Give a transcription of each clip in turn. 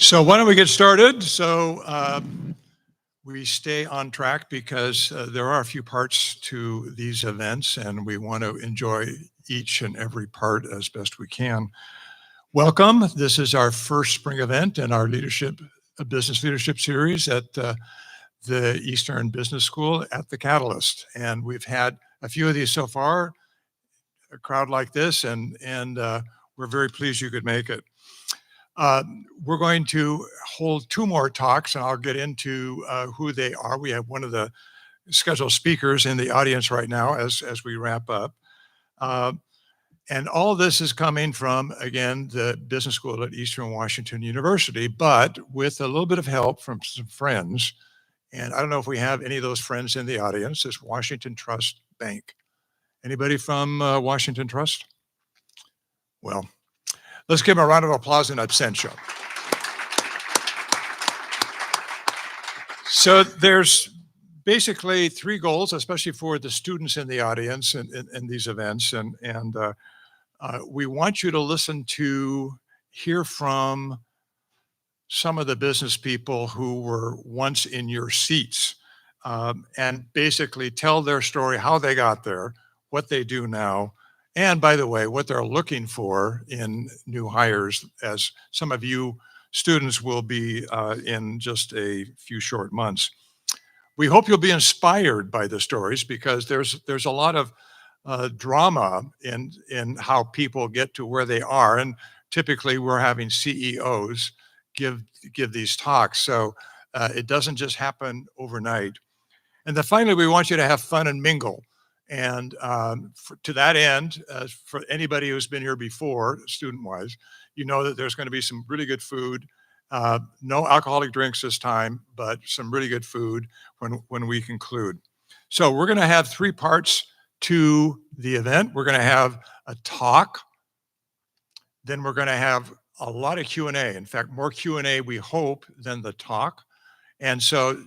So why don't we get started? We stay on track because there are a few parts to these events and we want to enjoy each and every part as best we can. Welcome. This is our first spring event in our business leadership series at the Eastern Business School at the Catalyst. And we've had a few of these so far, a crowd like this, and we're very pleased you could make it. We're going to hold two more talks, and I'll get into who they are. We have one of the scheduled speakers in the audience right now as we wrap up. And all of this is coming from, again, the business school at Eastern Washington University, but with a little bit of help from some friends. And I don't know if we have any of those friends in the audience. It's Washington Trust Bank. Anybody from Washington Trust? Well, let's give them a round of applause in absentia. So there's basically three goals, especially for the students in the audience in these events. And we want you to hear from some of the business people who were once in your seats and basically tell their story, how they got there, what they do now, and by the way, what they're looking for in new hires, as some of you students will be in just a few short months. We hope you'll be inspired by the stories because there's a lot of drama in how people get to where they are, and typically we're having CEOs give these talks, so it doesn't just happen overnight. And then finally, we want you to have fun and mingle. And to that end, for anybody who's been here before, student-wise, you know that there's going to be some really good food. No alcoholic drinks this time, but some really good food when we conclude. So we're going to have three parts to the event. We're going to have a talk. Then we're going to have a lot of Q&A. In fact, more Q&A, we hope, than the talk. And so,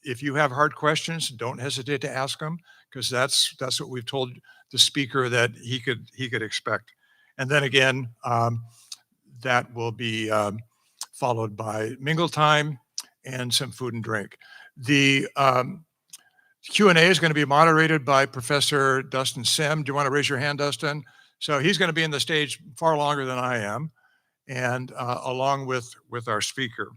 if you have hard questions, don't hesitate to ask them, because that's what we've told the speaker that he could expect. And then again, that will be followed by mingle time and some food and drink. The Q&A is going to be moderated by Professor Dustin Sim. Do you want to raise your hand, Dustin? So he's going to be in the stage far longer than I am, and along with our speaker.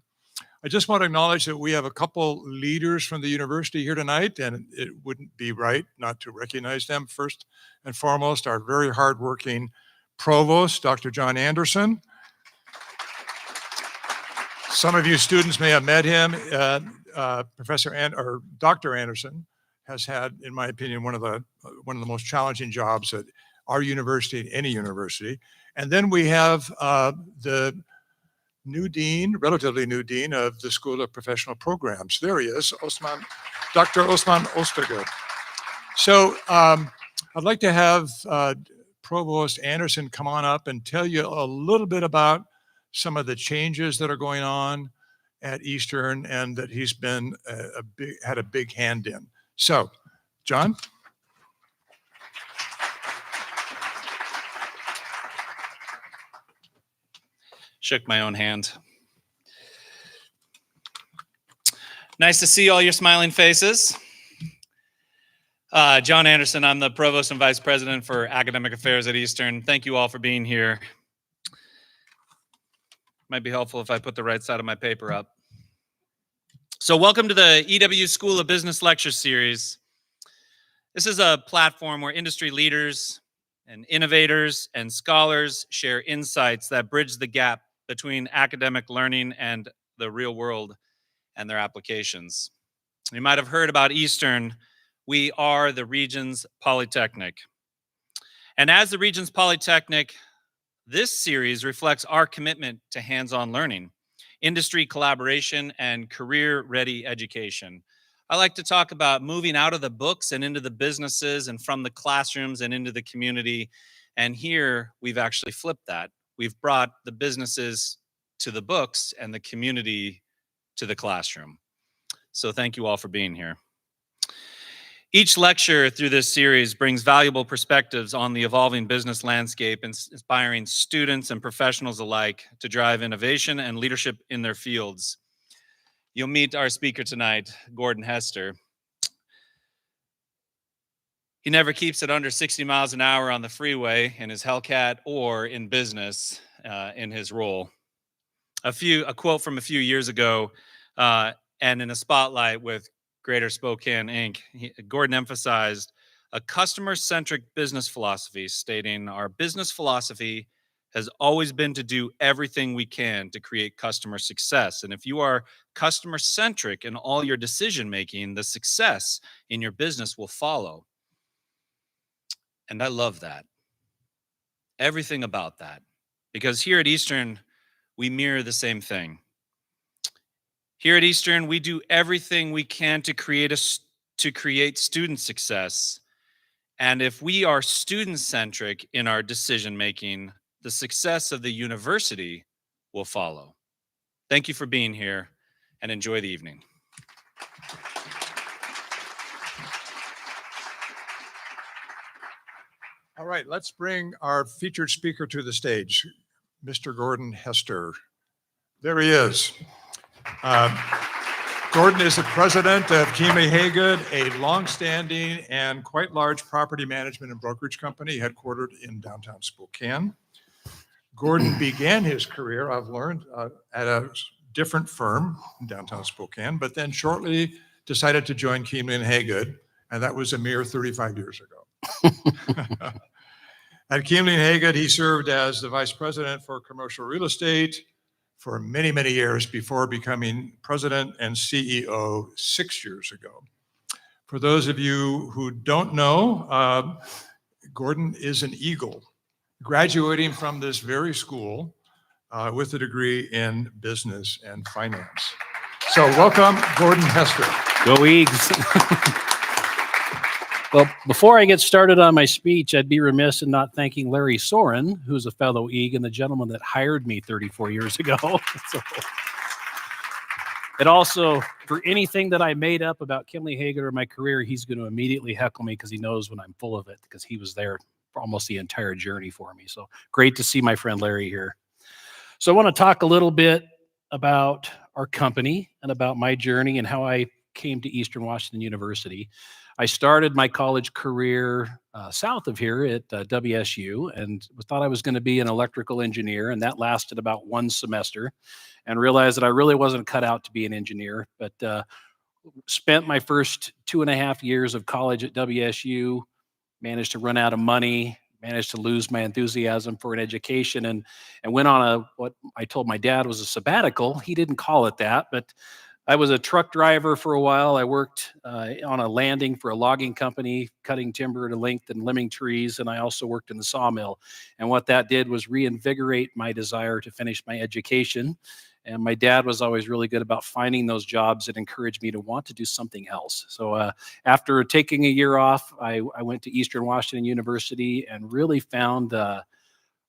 I just want to acknowledge that we have a couple leaders from the university here tonight, and it wouldn't be right not to recognize them. First and foremost, our very hardworking provost, Dr. John Anderson. Some of you students may have met him. Dr. Anderson has had, in my opinion, one of the most challenging jobs at our university, any university. And then we have the relatively new dean of the School of Professional Programs. There he is, Dr. Osman Ostergood. So I'd like to have Provost Anderson come on up and tell you a little bit about some of the changes that are going on at Eastern and that he's been had a big hand in. So, John? Shook my own hand. Nice to see all your smiling faces. John Anderson, I'm the Provost and Vice President for Academic Affairs at Eastern. Thank you all for being here. Might be helpful if I put the right side of my paper up. So welcome to the EW School of Business Lecture Series. This is a platform where industry leaders and innovators and scholars share insights that bridge the gap between academic learning and the real world and their applications. You might have heard about Eastern. We are the region's polytechnic. And as the region's polytechnic, this series reflects our commitment to hands-on learning, industry collaboration, and career-ready education. I like to talk about moving out of the books and into the businesses and from the classrooms and into the community. And here we've actually flipped that. We've brought the businesses to the books and the community to the classroom. So thank you all for being here. Each lecture through this series brings valuable perspectives on the evolving business landscape, and inspiring students and professionals alike to drive innovation and leadership in their fields. You'll meet our speaker tonight, Gordon Hester. He never keeps it under 60 miles an hour on the freeway in his Hellcat or in business in his role. A quote from a few years ago, and in a spotlight with Greater Spokane Inc., Gordon emphasized a customer-centric business philosophy, stating, "Our business philosophy has always been to do everything we can to create customer success. And if you are customer-centric in all your decision-making, the success in your business will follow." And I love that. Everything about that. Because here at Eastern, we mirror the same thing. Here at Eastern, we do everything we can to create student success. And if we are student-centric in our decision-making, the success of the university will follow. Thank you for being here, and enjoy the evening. All right, let's bring our featured speaker to the stage, Mr. Gordon Hester. There he is. Gordon is the president of Kiemle Hagood, a longstanding and quite large property management and brokerage company headquartered in downtown Spokane. Gordon began his career, I've learned, at a different firm in downtown Spokane, but then shortly decided to join Kiemle and Hagood, and that was a mere 35 years ago. At Kiemle and Hagood, he served as the vice president for commercial real estate for many, many years before becoming president and CEO 6 years ago. For those of you who don't know, Gordon is an Eagle, graduating from this very school with a degree in business and finance. So welcome, Gordon Hester. Go Eags. Well, before I get started on my speech, I'd be remiss in not thanking Larry Soren, who's a fellow Eag and the gentleman that hired me 34 years ago. So, and also, for anything that I made up about Kiemle Hagood or my career, he's going to immediately heckle me because he knows when I'm full of it, because he was there for almost the entire journey for me. So great to see my friend Larry here. So I want to talk a little bit about our company and about my journey and how I came to Eastern Washington University. I started my college career south of here at WSU, and thought I was going to be an electrical engineer, and that lasted about one semester, and realized that I really wasn't cut out to be an engineer, but spent my first 2.5 years of college at WSU, managed to run out of money, managed to lose my enthusiasm for an education, and went on what I told my dad was a sabbatical. He didn't call it that, but I was a truck driver for a while. I worked on a landing for a logging company, cutting timber to length and limbing trees, and I also worked in the sawmill. And what that did was reinvigorate my desire to finish my education. And my dad was always really good about finding those jobs that encouraged me to want to do something else. So after taking a year off, I went to Eastern Washington University and really found a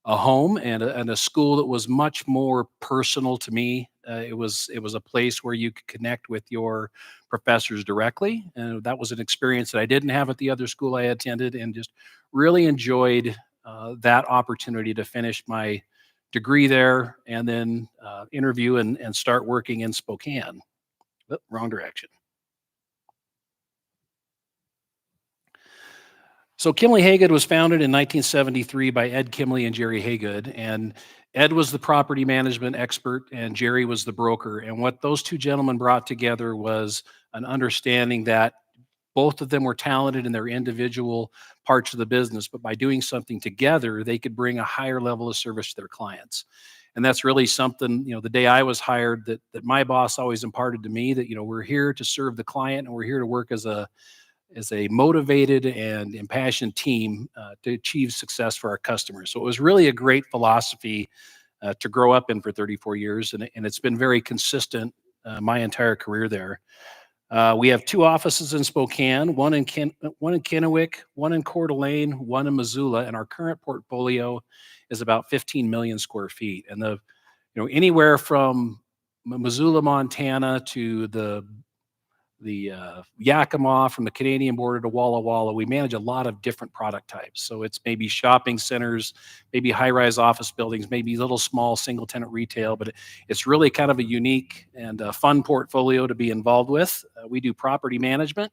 home and a school that was much more personal to me. It was a place where you could connect with your professors directly, and that was an experience that I didn't have at the other school I attended, and just really enjoyed that opportunity to finish my degree there, and then interview and start working in Spokane. Oh, wrong direction. So Kiemle Hagood was founded in 1973 by Ed Kiemle and Jerry Hagood, and Ed was the property management expert and Jerry was the broker. And what those two gentlemen brought together was an understanding that both of them were talented in their individual parts of the business, but by doing something together, they could bring a higher level of service to their clients. And that's really something, the day I was hired, that my boss always imparted to me, that, we're here to serve the client and we're here to work as a motivated and impassioned team to achieve success for our customers. So it was really a great philosophy to grow up in for 34 years, and it's been very consistent my entire career there. We have 2 offices in Spokane, one in Kennewick, one in Coeur d'Alene, one in Missoula, and our current portfolio is about 15 million square feet. And anywhere from Missoula, Montana to the Yakima, from the Canadian border to Walla Walla. We manage a lot of different product types. So it's maybe shopping centers, maybe high-rise office buildings, maybe little small single-tenant retail, but it's really kind of a unique and fun portfolio to be involved with. We do property management,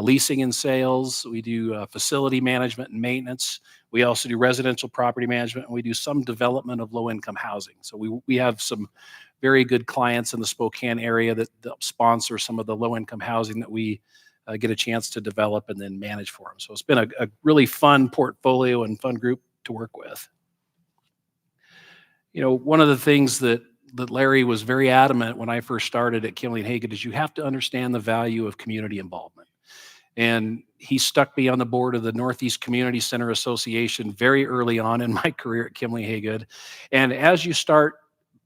leasing and sales. We do facility management and maintenance. We also do residential property management, and we do some development of low-income housing. So we have some very good clients in the Spokane area that sponsor some of the low-income housing that we get a chance to develop and then manage for them. So it's been a really fun portfolio and fun group to work with. You know, one of the things that Larry was very adamant when I first started at Kiemle and Hagood is you have to understand the value of community involvement. And he stuck me on the board of the Northeast Community Center Association very early on in my career at Kiemle Hagood. And as you start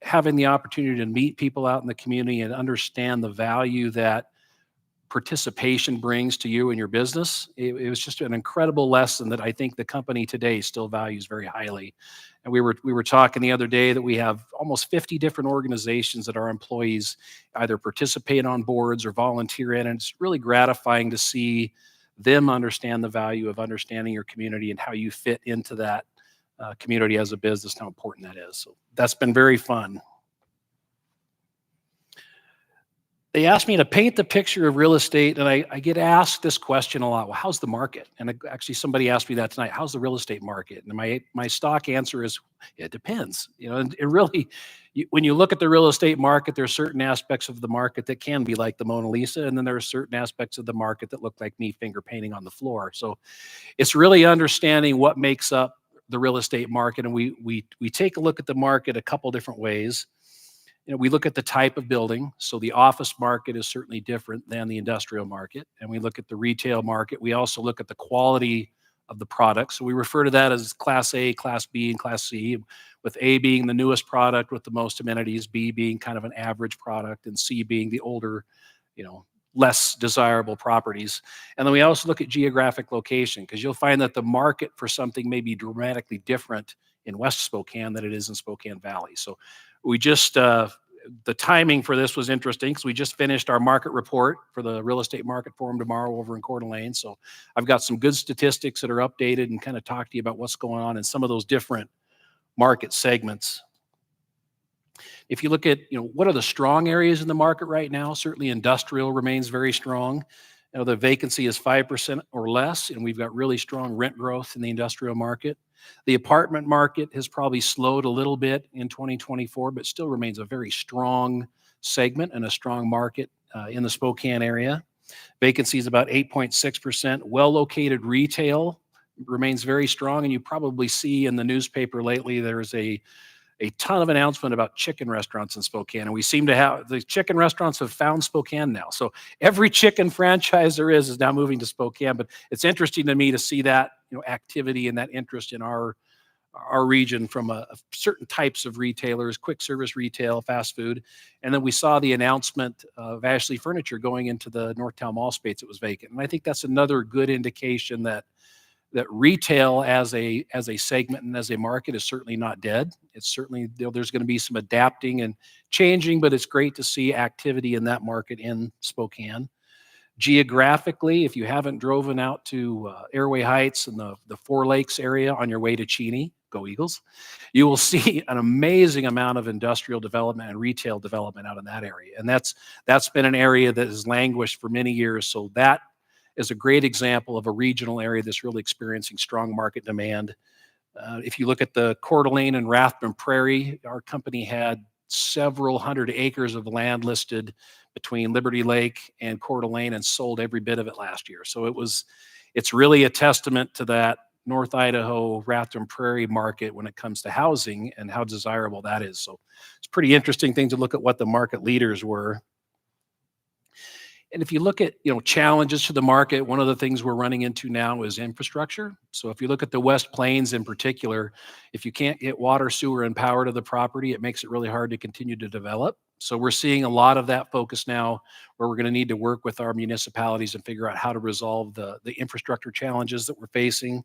having the opportunity to meet people out in the community and understand the value that participation brings to you and your business, it was just an incredible lesson that I think the company today still values very highly. And we were talking the other day that we have almost 50 different organizations that our employees either participate on boards or volunteer in, and it's really gratifying to see them understand the value of understanding your community and how you fit into that community as a business, how important that is. So that's been very fun. They asked me to paint the picture of real estate, and I get asked this question a lot. Well, how's the market? And actually, somebody asked me that tonight. How's the real estate market? And my stock answer is, it depends. You know, and it really, when you look at the real estate market, there are certain aspects of the market that can be like the Mona Lisa, and then there are certain aspects of the market that look like me finger painting on the floor. So it's really understanding what makes up the real estate market, and we take a look at the market a couple different ways. You know, we look at the type of building. So the office market is certainly different than the industrial market. And we look at the retail market. We also look at the quality of the product. So we refer to that as Class A, Class B, and Class C, with A being the newest product with the most amenities, B being kind of an average product, and C being the older, you know, less desirable properties. And then we also look at geographic location, because you'll find that the market for something may be dramatically different in West Spokane than it is in Spokane Valley. So we just, the timing for this was interesting because we just finished our market report for the real estate market forum tomorrow over in Coeur d'Alene. So I've got some good statistics that are updated and kind of talk to you about what's going on in some of those different market segments. If you look at, you know, what are the strong areas in the market right now, certainly industrial remains very strong. You know, the vacancy is 5% or less, and we've got really strong rent growth in the industrial market. The apartment market has probably slowed a little bit in 2024, but still remains a very strong segment and a strong market in the Spokane area. Vacancy is about 8.6%. Well-located retail remains very strong, and you probably see in the newspaper lately there's a ton of announcement about chicken restaurants in Spokane, and we seem to have, the chicken restaurants have found Spokane now. So every chicken franchise there is now moving to Spokane, but it's interesting to me to see that, you know, activity and that interest in our region from certain types of retailers, quick service retail, fast food. And then we saw the announcement of Ashley Furniture going into the Northtown Mall space that was vacant. And I think that's another good indication that retail as a segment and as a market is certainly not dead. It's certainly, there's going to be some adapting and changing, but it's great to see activity in that market in Spokane. Geographically, if you haven't driven out to Airway Heights and the Four Lakes area on your way to Cheney, go Eagles, you will see an amazing amount of industrial development and retail development out in that area. And that's been an area that has languished for many years. So that is a great example of a regional area that's really experiencing strong market demand. If you look at the Coeur d'Alene and Rathbun Prairie, our company had several hundred acres of land listed between Liberty Lake and Coeur d'Alene and sold every bit of it last year. So it's really a testament to that North Idaho, Rathbun Prairie market when it comes to housing and how desirable that is. So it's a pretty interesting thing to look at what the market leaders were. And if you look at, you know, challenges to the market, one of the things we're running into now is infrastructure. So if you look at the West Plains in particular, if you can't get water, sewer, and power to the property, it makes it really hard to continue to develop. So we're seeing a lot of that focus now, where we're going to need to work with our municipalities and figure out how to resolve the infrastructure challenges that we're facing.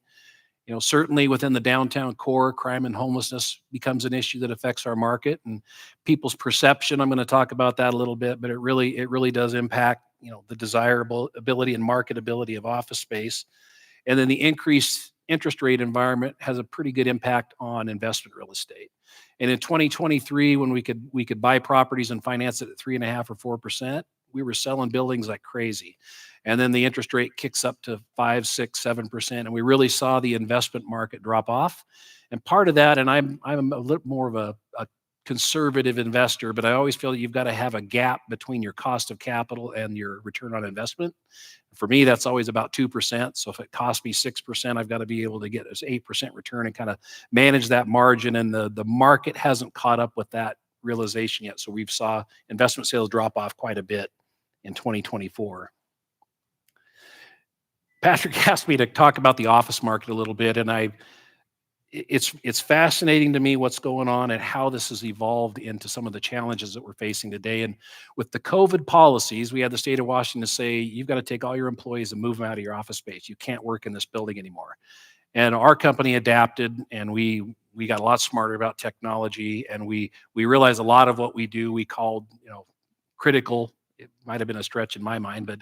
Certainly within the downtown core, crime and homelessness becomes an issue that affects our market and people's perception. I'm going to talk about that a little bit, but it really does impact, the desirable ability and marketability of office space. And then the increased interest rate environment has a pretty good impact on investment real estate. And in 2023, when we could buy properties and finance it at 3.5 or 4%, we were selling buildings like crazy. And then the interest rate kicks up to 5, 6, 7%, and we really saw the investment market drop off. And part of that, and I'm a little more of a conservative investor, but I always feel that you've got to have a gap between your cost of capital and your return on investment. For me, that's always about 2%. So if it costs me 6%, I've got to be able to get this 8% return and kind of manage that margin. And the market hasn't caught up with that realization yet. So we've saw investment sales drop off quite a bit in 2024. Patrick asked me to talk about the office market a little bit, and it's fascinating to me what's going on and how this has evolved into some of the challenges that we're facing today. And with the COVID policies, we had the state of Washington say, you've got to take all your employees and move them out of your office space. You can't work in this building anymore. And our company adapted, and we got a lot smarter about technology, and we realized a lot of what we do, we called, critical. It might have been a stretch in my mind, but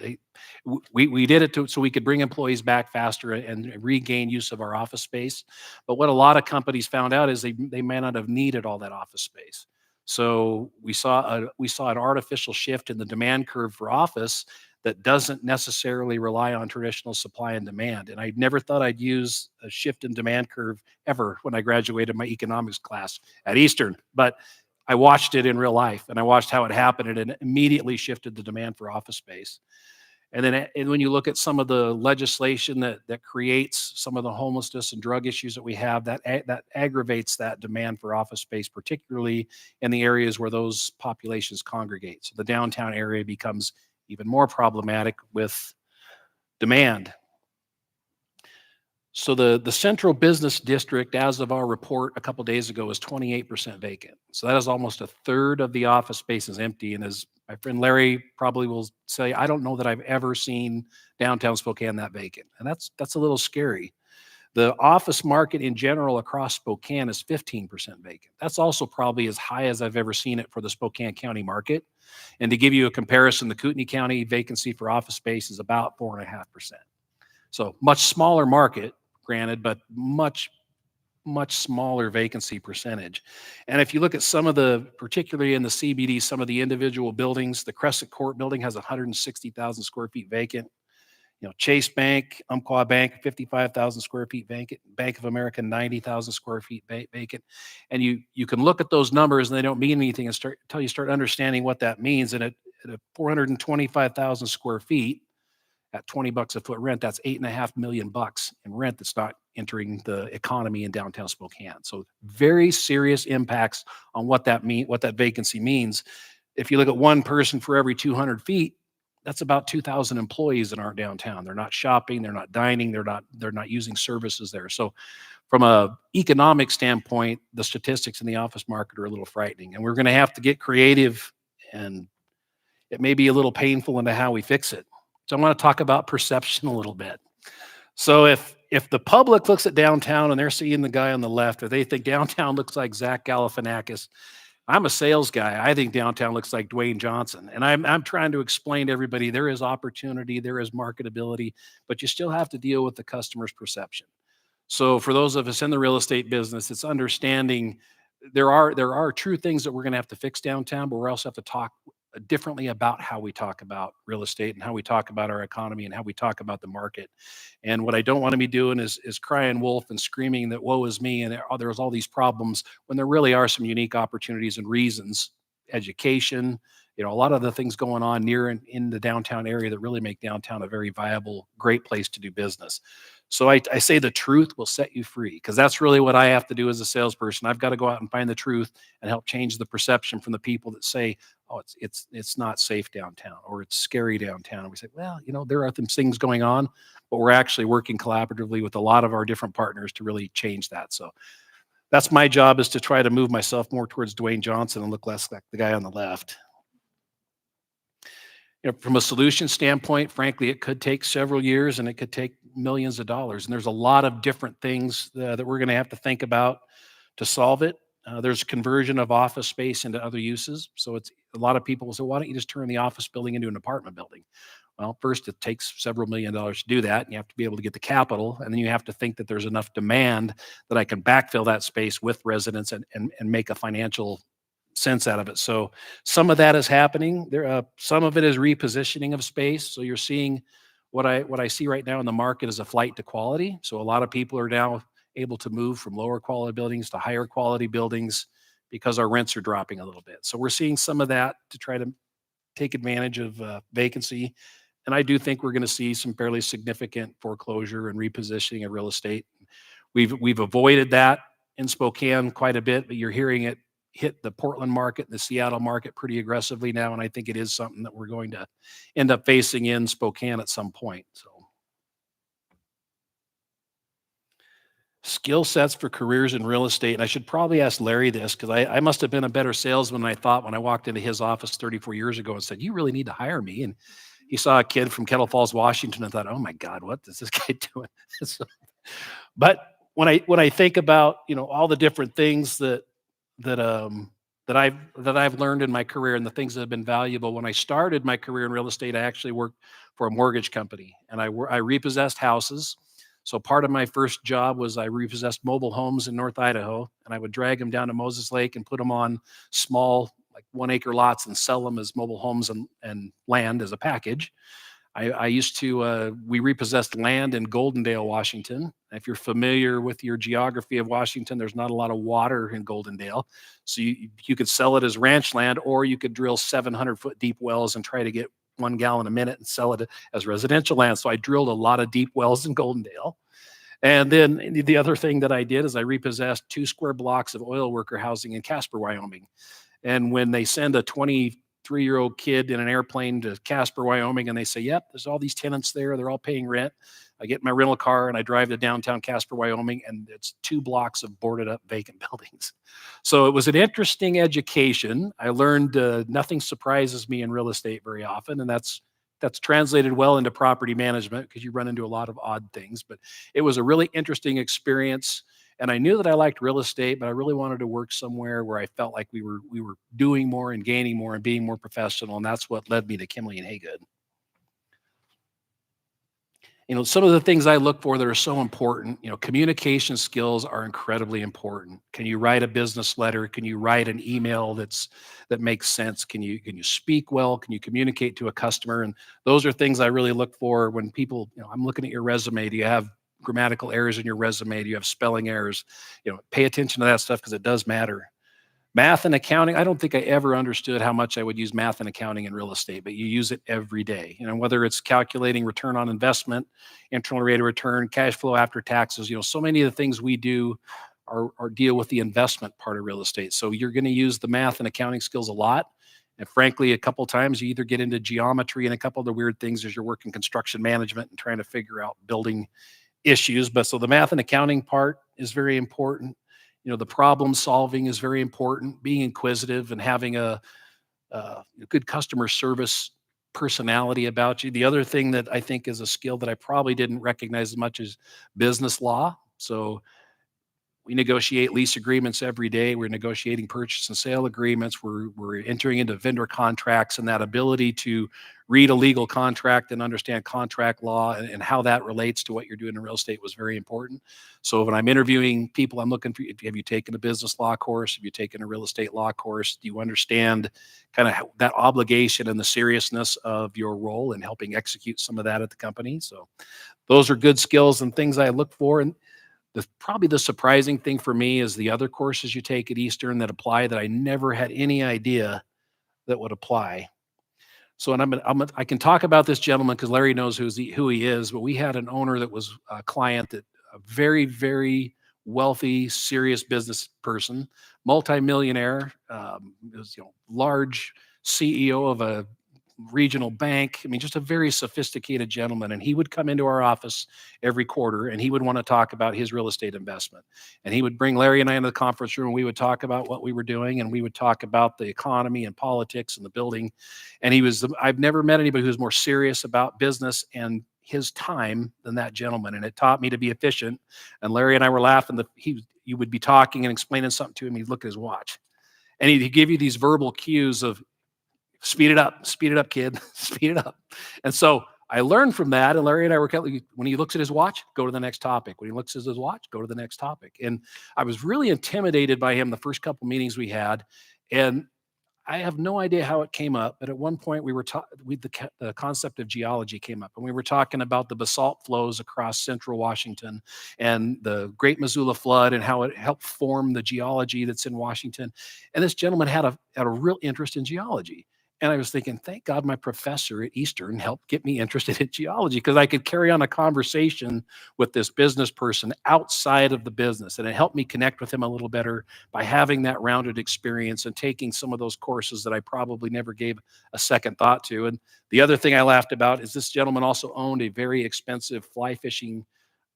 we did it so we could bring employees back faster and regain use of our office space. But what a lot of companies found out is they may not have needed all that office space. So we saw an artificial shift in the demand curve for office that doesn't necessarily rely on traditional supply and demand. And I never thought I'd use a shift in demand curve ever when I graduated my economics class at Eastern, but I watched it in real life, and I watched how it happened, and it immediately shifted the demand for office space. And then when you look at some of the legislation that creates some of the homelessness and drug issues that we have, that aggravates that demand for office space, particularly in the areas where those populations congregate. So the downtown area becomes even more problematic with demand. So the central business district, as of our report a couple days ago, is 28% vacant. So that is almost a third of the office space is empty. And as my friend Larry probably will say, I don't know that I've ever seen downtown Spokane that vacant. And that's a little scary. The office market in general across Spokane is 15% vacant. That's also probably as high as I've ever seen it for the Spokane County market. And to give you a comparison, the Kootenai County vacancy for office space is about 4.5%. So much smaller market, granted, but much smaller vacancy percentage. And if you look at some of particularly in the CBD, some of the individual buildings, the Crescent Court building has 160,000 square feet vacant. Chase Bank, Umpqua Bank, 55,000 square feet vacant. Bank of America, 90,000 square feet vacant. And you can look at those numbers and they don't mean anything until you start understanding what that means. And at 425,000 square feet, at $20 a foot rent, that's $8.5 million in rent that's not entering the economy in downtown Spokane. So very serious impacts on what that vacancy means. If you look at one person for every 200 feet, that's about 2,000 employees in our downtown. They're not shopping, they're not dining, they're not using services there. So from a economic standpoint, the statistics in the office market are a little frightening, and we're going to have to get creative, and it may be a little painful into how we fix it. So I want to talk about perception a little bit. So if the public looks at downtown and they're seeing the guy on the left, or they think downtown looks like Zach Galifianakis, I'm a sales guy. I think downtown looks like Dwayne Johnson. And I'm trying to explain to everybody there is opportunity, there is marketability, but you still have to deal with the customer's perception. So for those of us in the real estate business, it's understanding there are true things that we're going to have to fix downtown, but we also have to talk differently about how we talk about real estate and how we talk about our economy and how we talk about the market. And what I don't want to be doing is crying wolf and screaming that woe is me and there's all these problems, when there really are some unique opportunities and reasons. Education, a lot of the things going on near and in the downtown area that really make downtown a very viable, great place to do business. So I say the truth will set you free, because that's really what I have to do as a salesperson. I've got to go out and find the truth and help change the perception from the people that say, oh, it's not safe downtown, or it's scary downtown. And we say, well, there are some things going on, but we're actually working collaboratively with a lot of our different partners to really change that. So that's my job, is to try to move myself more towards Dwayne Johnson and look less like the guy on the left. From a solution standpoint, frankly, it could take several years and it could take millions of dollars. And there's a lot of different things that we're going to have to think about to solve it. There's conversion of office space into other uses. So it's a lot of people will say, why don't you just turn the office building into an apartment building? Well, first, it takes several $1 million to do that. And you have to be able to get the capital. And then you have to think that there's enough demand that I can backfill that space with residents and make a financial sense out of it. So some of that is happening. Some of it is repositioning of space. So you're seeing what I see right now in the market is a flight to quality. So a lot of people are now able to move from lower quality buildings to higher quality buildings because our rents are dropping a little bit. So we're seeing some of that to try to take advantage of vacancy. And I do think we're going to see some fairly significant foreclosure and repositioning of real estate. We've avoided that in Spokane quite a bit, but you're hearing it hit the Portland market, the Seattle market pretty aggressively now. And I think it is something that we're going to end up facing in Spokane at some point. So skill sets for careers in real estate. And I should probably ask Larry this because I must have been a better salesman than I thought when I walked into his office 34 years ago and said, you really need to hire me. And he saw a kid from Kettle Falls, Washington, and thought, oh my God, what is this guy doing? So, but when I think about, all the different things that I've learned in my career and the things that have been valuable, when I started my career in real estate, I actually worked for a mortgage company and I repossessed houses. So part of my first job was I repossessed mobile homes in North Idaho, and I would drag them down to Moses Lake and put them on small, like 1 acre lots and sell them as mobile homes and land as a package. We repossessed land in Goldendale, Washington. If you're familiar with your geography of Washington, there's not a lot of water in Goldendale. So you could sell it as ranch land, or you could drill 700-foot deep wells and try to get 1 gallon a minute and sell it as residential land. So I drilled a lot of deep wells in Goldendale. And then the other thing that I did is I repossessed 2 square blocks of oil worker housing in Casper, Wyoming. And when they send a 23-year-old kid in an airplane to Casper, Wyoming, and they say, yep, there's all these tenants there, they're all paying rent, I get my rental car and I drive to downtown Casper, Wyoming, and it's 2 blocks of boarded up vacant buildings. So it was an interesting education. I learned nothing surprises me in real estate very often, and that's translated well into property management because you run into a lot of odd things. But it was a really interesting experience. And I knew that I liked real estate, but I really wanted to work somewhere where I felt like we were doing more and gaining more and being more professional. And that's what led me to Kiemle and Hagood. Some of the things I look for that are so important, communication skills are incredibly important. Can you write a business letter? Can you write an email that makes sense? Can you speak well? Can you communicate to a customer? And those are things I really look for when people, I'm looking at your resume. Do you have grammatical errors in your resume? Do you have spelling errors? Pay attention to that stuff because it does matter. Math and accounting, I don't think I ever understood how much I would use math and accounting in real estate, but you use it every day. Whether it's calculating return on investment, internal rate of return, cash flow after taxes, so many of the things we do are deal with the investment part of real estate. So you're going to use the math and accounting skills a lot. And frankly, a couple of times you either get into geometry and a couple of the weird things as you're working construction management and trying to figure out building issues. But so the math and accounting part is very important. The problem solving is very important, being inquisitive and having a good customer service personality about you. The other thing that I think is a skill that I probably didn't recognize as much is business law. So we negotiate lease agreements every day. We're negotiating purchase and sale agreements. We're entering into vendor contracts, and that ability to read a legal contract and understand contract law and how that relates to what you're doing in real estate was very important. So when I'm interviewing people, I'm looking for, have you taken a business law course? Have you taken a real estate law course? Do you understand kind of that obligation and the seriousness of your role in helping execute some of that at the company? So those are good skills and things I look for. And probably the surprising thing for me is the other courses you take at Eastern that apply that I never had any idea that would apply. So, and I can talk about this gentleman because Larry knows who he is, but we had an owner that was a client, that a very, very wealthy, serious business person, multimillionaire, was, large CEO of a regional bank. I mean, just a very sophisticated gentleman. And he would come into our office every quarter and he would want to talk about his real estate investment. And he would bring Larry and I into the conference room and we would talk about what we were doing and we would talk about the economy and politics and the building. And I've never met anybody who's more serious about business, and his time than that gentleman. And it taught me to be efficient. And Larry and I were laughing that you would be talking and explaining something to him. He'd look at his watch and he'd give you these verbal cues of speed it up, kid, speed it up. And so I learned from that. And Larry and I were, when he looks at his watch, go to the next topic. When he looks at his watch, go to the next topic. And I was really intimidated by him the first couple meetings we had. And I have no idea how it came up, but at one point we were the concept of geology came up, and we were talking about the basalt flows across central Washington and the Great Missoula flood and how it helped form the geology that's in Washington. And this gentleman had a real interest in geology. And I was thinking, thank God my professor at Eastern helped get me interested in geology, because I could carry on a conversation with this business person outside of the business. And it helped me connect with him a little better by having that rounded experience and taking some of those courses that I probably never gave a second thought to. And the other thing I laughed about is this gentleman also owned a very expensive fly fishing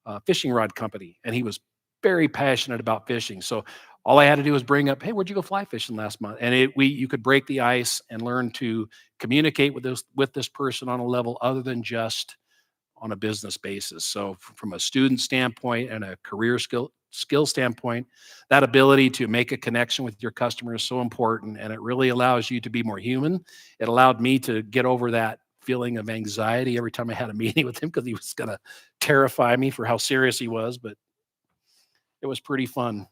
rod company, and he was very passionate about fishing. So all I had to do was bring up, hey, where'd you go fly fishing last month? And you could break the ice and learn to communicate with this person on a level other than just on a business basis. So from a student standpoint and a career skill standpoint, that ability to make a connection with your customer is so important, and it really allows you to be more human. It allowed me to get over that feeling of anxiety every time I had a meeting with him, because he was going to terrify me for how serious he was, but it was pretty fun.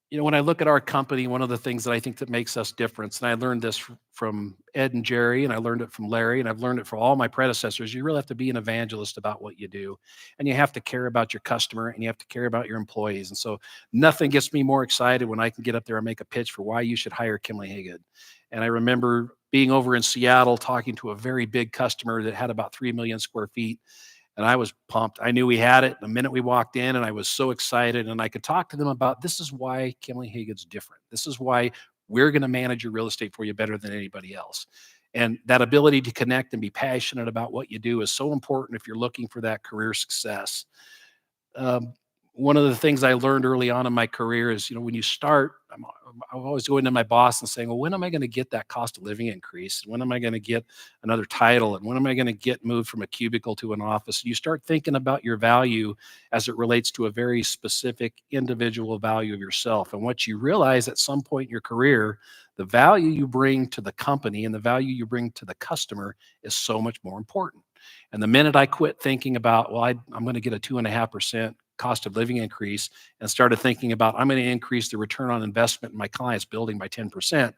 You know, when I look at our company, one of the things that I think that makes us different, and I learned this from Ed and Jerry, and I learned it from Larry, and I've learned it from all my predecessors, you really have to be an evangelist about what you do. And you have to care about your customer, and you have to care about your employees. And so nothing gets me more excited when I can get up there and make a pitch for why you should hire Kiemle Hagood. And I remember being over in Seattle talking to a very big customer that had about 3 million square feet. And I was pumped. I knew we had it the minute we walked in, and I was so excited. And I could talk to them about, this is why Kiemle Hagood's different. This is why we're going to manage your real estate for you better than anybody else. And that ability to connect and be passionate about what you do is so important if you're looking for that career success. One of the things I learned early on in my career is, you know, when you start, I'm always going to my boss and saying, well, when am I going to get that cost of living increase? When am I going to get another title? And when am I going to get moved from a cubicle to an office? You start thinking about your value as it relates to a very specific individual value of yourself. And what you realize at some point in your career, the value you bring to the company and the value you bring to the customer is so much more important. And the minute I quit thinking about, well, I'm going to get a 2.5% cost of living increase, and started thinking about, I'm going to increase the return on investment in my client's building by 10%,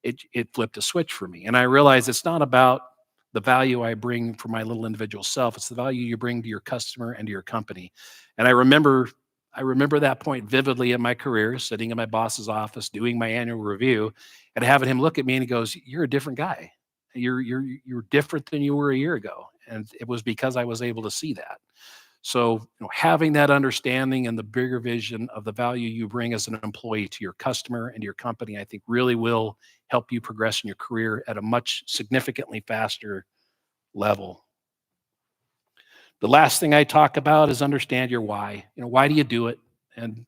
it flipped a switch for me. And I realized it's not about the value I bring for my little individual self. It's the value you bring to your customer and to your company. And I remember that point vividly in my career, sitting in my boss's office, doing my annual review, and having him look at me and he goes, you're a different guy. You're different than you were a year ago. And it was because I was able to see that. So, you know, having that understanding and the bigger vision of the value you bring as an employee to your customer and your company, I think really will help you progress in your career at a much significantly faster level. The last thing I talk about is understand your why. You know, why do you do it? And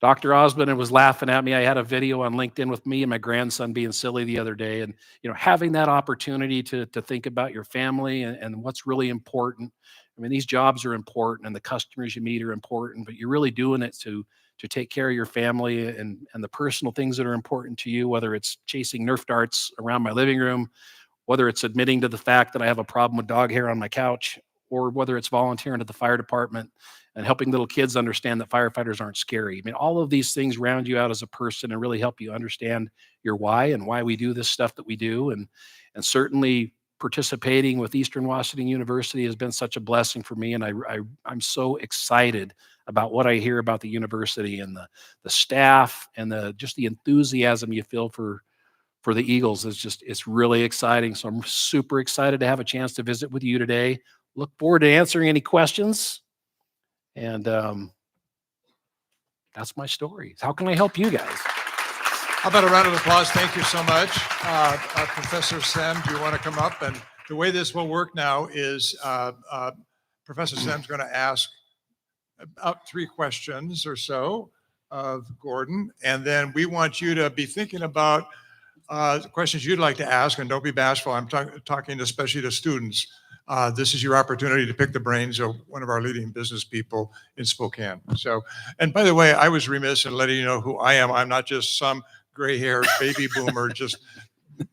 Dr. Osmond was laughing at me. I had a video on LinkedIn with me and my grandson being silly the other day. And, you know, having that opportunity to think about your family and what's really important. I mean, these jobs are important and the customers you meet are important, but you're really doing it to take care of your family and the personal things that are important to you, whether it's chasing Nerf darts around my living room, whether it's admitting to the fact that I have a problem with dog hair on my couch, or whether it's volunteering at the fire department and helping little kids understand that firefighters aren't scary. I mean, all of these things round you out as a person and really help you understand your why and why we do this stuff that we do. And certainly participating with Eastern Washington University has been such a blessing for me. And I'm so excited about what I hear about the university and the staff and just the enthusiasm you feel for the Eagles. It's really exciting. So I'm super excited to have a chance to visit with you today. Look forward to answering any questions. And that's my story. How can I help you guys? How about a round of applause? Thank you so much. Professor Sem, do you want to come up? And the way this will work now is Professor Sem's going to ask about 3 questions or so of Gordon. And then we want you to be thinking about the questions you'd like to ask, and don't be bashful. I'm talking especially to students. this is your opportunity to pick the brains of one of our leading business people in Spokane. So, and by the way, I was remiss in letting you know who I am. I'm not just some gray-haired baby boomer just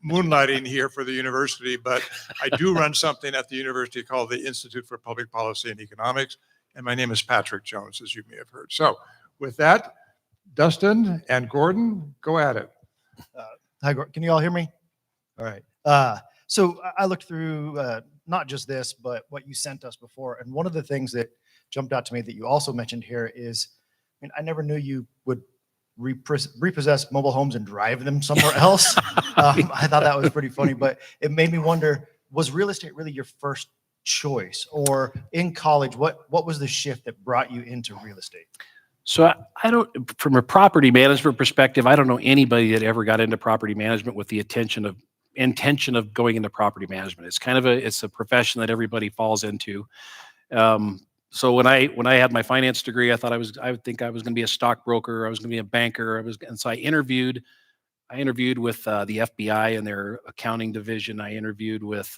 moonlighting here for the university, but I do run something at the university called the Institute for Public Policy and Economics, and my name is Patrick Jones, as you may have heard. So with that, Dustin and Gordon, go at it. Hi, Gordon. Can you all hear me? All right. So I looked through not just this, but what you sent us before. And one of the things that jumped out to me that you also mentioned here is, I mean, I never knew you would repossess mobile homes and drive them somewhere else. I thought that was pretty funny, but it made me wonder, was real estate really your first choice? Or in college, what was the shift that brought you into real estate? So I don't, from a property management perspective, I don't know anybody that ever got into property management with the intention of going into property management. It's kind of it's a profession that everybody falls into. So when I had my finance degree, I thought I would think I was going to be a stockbroker. I was going to be a banker. And so I interviewed with the FBI and their accounting division. I interviewed with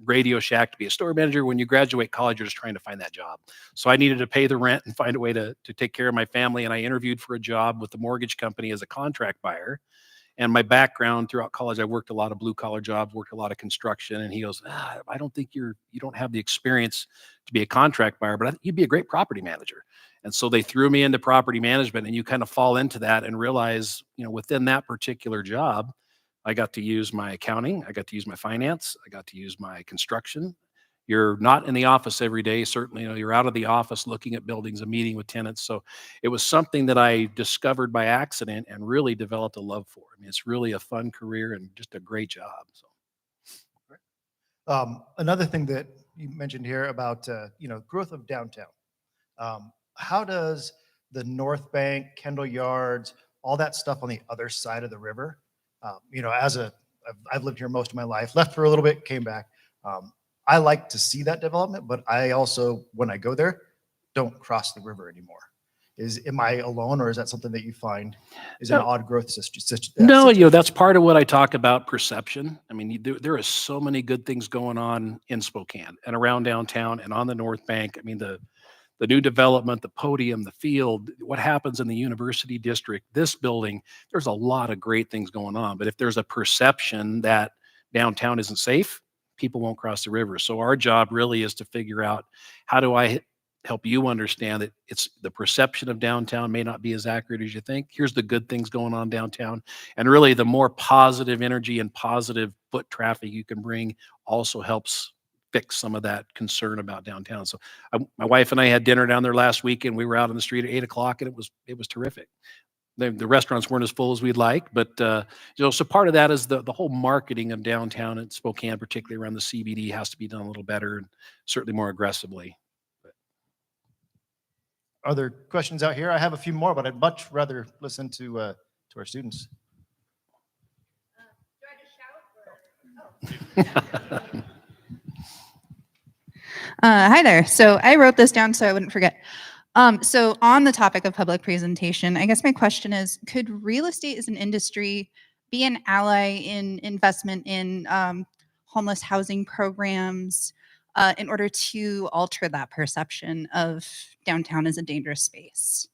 Radio Shack to be a store manager. When you graduate college, you're just trying to find that job. So I needed to pay the rent and find a way to take care of my family. And I interviewed for a job with the mortgage company as a contract buyer. And my background throughout college, I worked a lot of blue collar jobs, worked a lot of construction. And he goes, I don't think you don't have the experience to be a contract buyer, but I think you'd be a great property manager. And so they threw me into property management, and you kind of fall into that and realize, within that particular job, I got to use my accounting, I got to use my finance, I got to use my construction. You're not in the office every day. Certainly, you're out of the office looking at buildings and meeting with tenants. So it was something that I discovered by accident and really developed a love for. I mean, it's really a fun career and just a great job. So, another thing that you mentioned here about growth of downtown. How does the North Bank, Kendall Yards, all that stuff on the other side of the river? I've lived here most of my life. Left for a little bit, came back. I like to see that development, but I also, when I go there, don't cross the river anymore. Am I alone, or is that something that you find is an odd growth situation? No, that's part of what I talk about, perception. I mean, there is so many good things going on in Spokane and around downtown and on the North Bank. I mean, the new development, the podium, the field, what happens in the university district, this building, there's a lot of great things going on. But if there's a perception that downtown isn't safe, people won't cross the river. So our job really is to figure out, how do I help you understand that it's the perception of downtown may not be as accurate as you think. Here's the good things going on downtown. And really, the more positive energy and positive foot traffic you can bring also helps fix some of that concern about downtown. So my wife and I had dinner down there last weekend. We were out on the street at 8 o'clock, and it was terrific. The restaurants weren't as full as we'd like, but so part of that is the whole marketing of downtown in Spokane, particularly around the CBD, has to be done a little better and certainly more aggressively. Are there questions out here? I have a few more, but I'd much rather listen to our students. Do I just shout? Hi there. So I wrote this down so I wouldn't forget. So on the topic of public presentation, I guess my question is, could real estate as an industry be an ally in investment in homeless housing programs in order to alter that perception of downtown as a dangerous space?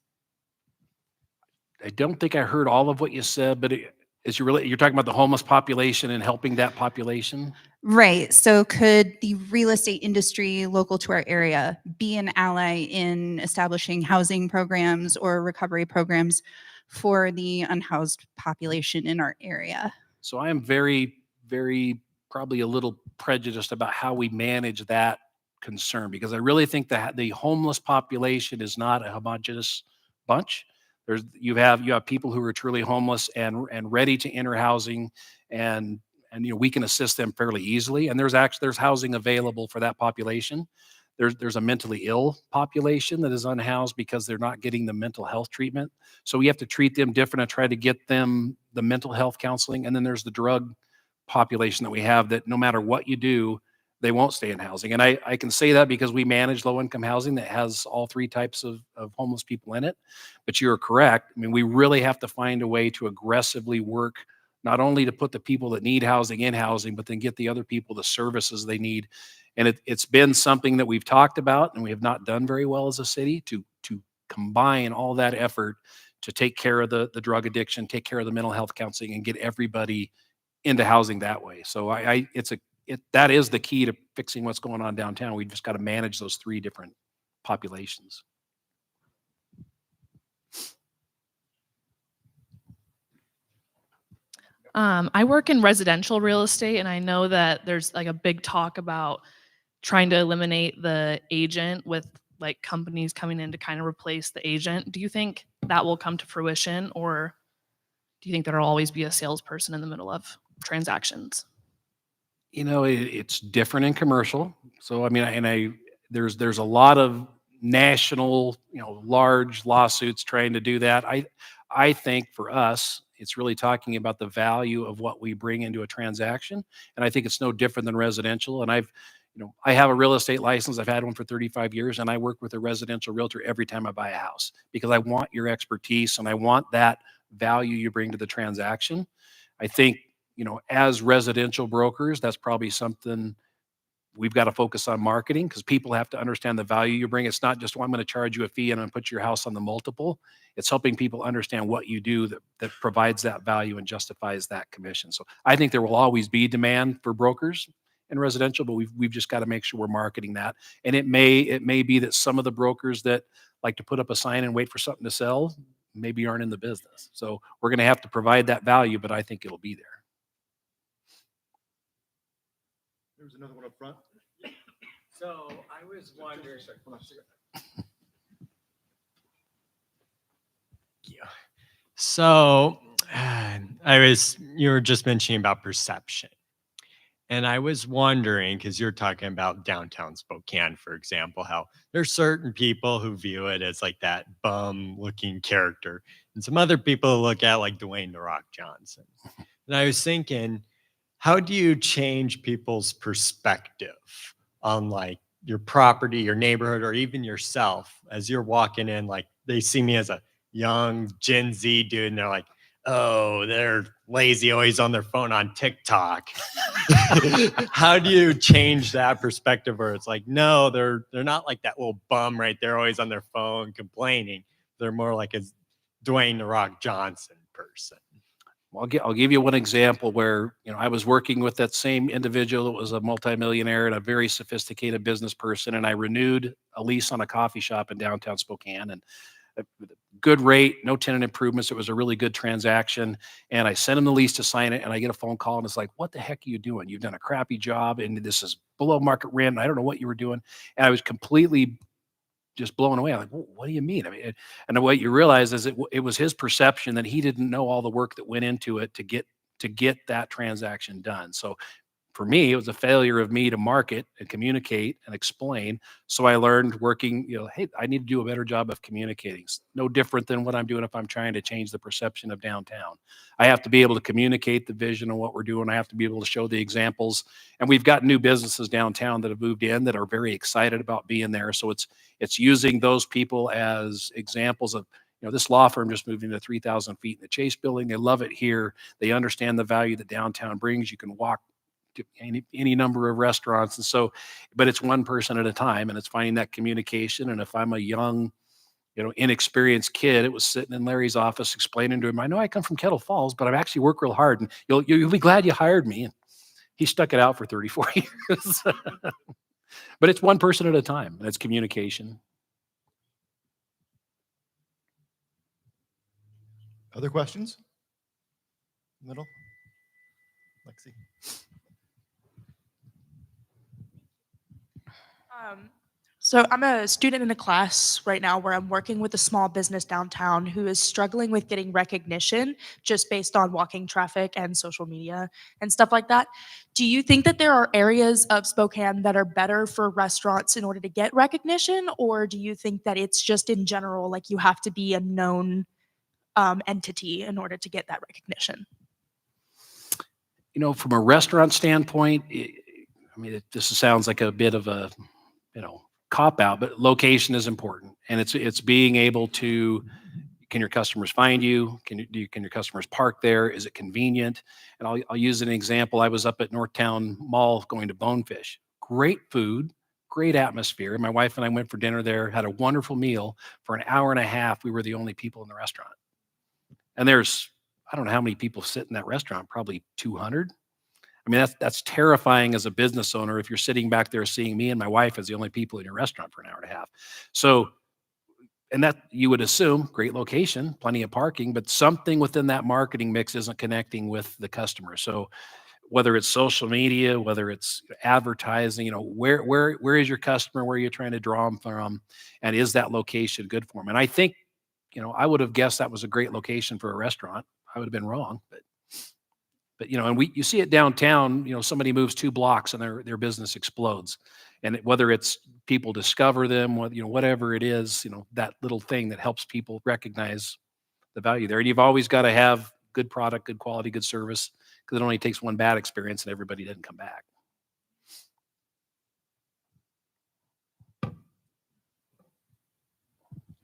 I don't think I heard all of what you said, but you're talking about the homeless population and helping that population? Right. So could the real estate industry local to our area be an ally in establishing housing programs or recovery programs for the unhoused population in our area? So I am very, very probably a little prejudiced about how we manage that concern, because I really think that the homeless population is not a homogeneous bunch. You have people who are truly homeless and ready to enter housing, and we can assist them fairly easily. And there's housing available for that population. There's a mentally ill population that is unhoused because they're not getting the mental health treatment. So we have to treat them different and try to get them the mental health counseling. And then there's the drug population that we have that no matter what you do, they won't stay in housing. And I can say that because we manage low-income housing that has all three types of homeless people in it. But you're correct. I mean, we really have to find a way to aggressively work, not only to put the people that need housing in housing, but then get the other people the services they need. And it's been something that we've talked about and we have not done very well as a city to combine all that effort to take care of the drug addiction, take care of the mental health counseling, and get everybody into housing that way. So that is the key to fixing what's going on downtown. We just got to manage those three different populations. I work in residential real estate, and I know that there's like a big talk about trying to eliminate the agent with like companies coming in to kind of replace the agent. Do you think that will come to fruition, or do you think there'll always be a salesperson in the middle of transactions? It's different in commercial. So I mean, there's a lot of national, large lawsuits trying to do that. I think for us, it's really talking about the value of what we bring into a transaction, and I think it's no different than residential. And I have a real estate license. I've had one for 35 years, and I work with a residential realtor every time I buy a house because I want your expertise and I want that value you bring to the transaction. I think, as residential brokers, that's probably something we've got to focus on marketing because people have to understand the value you bring. It's not just, well, I'm going to charge you a fee and I'm going to put your house on the multiple. It's helping people understand what you do that provides that value and justifies that commission. So I think there will always be demand for brokers in residential, but we've just got to make sure we're marketing that. And it may be that some of the brokers that like to put up a sign and wait for something to sell maybe aren't in the business. So we're going to have to provide that value, but I think it'll be there. There's another one up front. So I was wondering. Yeah. So you were just mentioning about perception. And I was wondering, because you're talking about downtown Spokane, for example, how there's certain people who view it as like that bum looking character. And some other people look at like Dwayne "The Rock" Johnson. And I was thinking, how do you change people's perspective on like your property, your neighborhood, or even yourself as you're walking in? Like they see me as a young Gen Z dude and they're like, oh, they're lazy, always on their phone on TikTok. How do you change that perspective where it's like, no, they're not like that little bum right there, always on their phone complaining. They're more like a Dwayne "The Rock" Johnson person. I'll give you one example where, I was working with that same individual that was a multimillionaire and a very sophisticated business person, and I renewed a lease on a coffee shop in downtown Spokane, and a good rate, no tenant improvements. It was a really good transaction, and I sent him the lease to sign it, and I get a phone call, and it's like, what the heck are you doing? You've done a crappy job, and this is below market rent, and I don't know what you were doing. And I was completely just blown away. I'm like, well, what do you mean? I mean, and what you realize is it was his perception that he didn't know all the work that went into it to get that transaction done. So for me, it was a failure of me to market and communicate and explain. So I learned working, hey, I need to do a better job of communicating. It's no different than what I'm doing if I'm trying to change the perception of downtown. I have to be able to communicate the vision of what we're doing. I have to be able to show the examples. And we've got new businesses downtown that have moved in that are very excited about being there. So it's using those people as examples of, this law firm just moved into 3,000 feet in the Chase building. They love it here. They understand the value that downtown brings. You can walk to any number of restaurants. And so, but it's one person at a time, and it's finding that communication. And if I'm a young, inexperienced kid, it was sitting in Larry's office explaining to him, I know I come from Kettle Falls, but I've actually worked real hard, and you'll be glad you hired me. And he stuck it out for 34 years. But it's one person at a time, and it's communication. Other questions? Middle? Lexi. So I'm a student in a class right now where I'm working with a small business downtown who is struggling with getting recognition just based on walking traffic and social media and stuff like that. Do you think that there are areas of Spokane that are better for restaurants in order to get recognition, or do you think that it's just in general, like you have to be a known entity in order to get that recognition? From a restaurant standpoint, this sounds like a bit of a, cop out, but location is important, and it's being able to. Can your customers find you? Can your customers park there? Is it convenient? And I'll use an example. I was up at Northtown Mall going to Bonefish. great food, great atmosphere. My wife and I went for dinner there, had a wonderful meal. For an hour and a half, we were the only people in the restaurant. And there's, I don't know how many people sit in that restaurant, probably 200. I mean, that's terrifying as a business owner if you're sitting back there seeing me and my wife as the only people in your restaurant for an hour and a half. So, and that you would assume great location, plenty of parking, but something within that marketing mix isn't connecting with the customer. So whether it's social media, whether it's advertising, where is your customer? Where are you trying to draw them from? And is that location good for them? And I think, I would have guessed that was a great location for a restaurant. I would have been wrong, but and you see it downtown, somebody moves 2 blocks and their business explodes. And whether it's people discover them, whatever it is, that little thing that helps people recognize the value there. And you've always got to have good product, good quality, good service, because it only takes one bad experience and everybody didn't come back.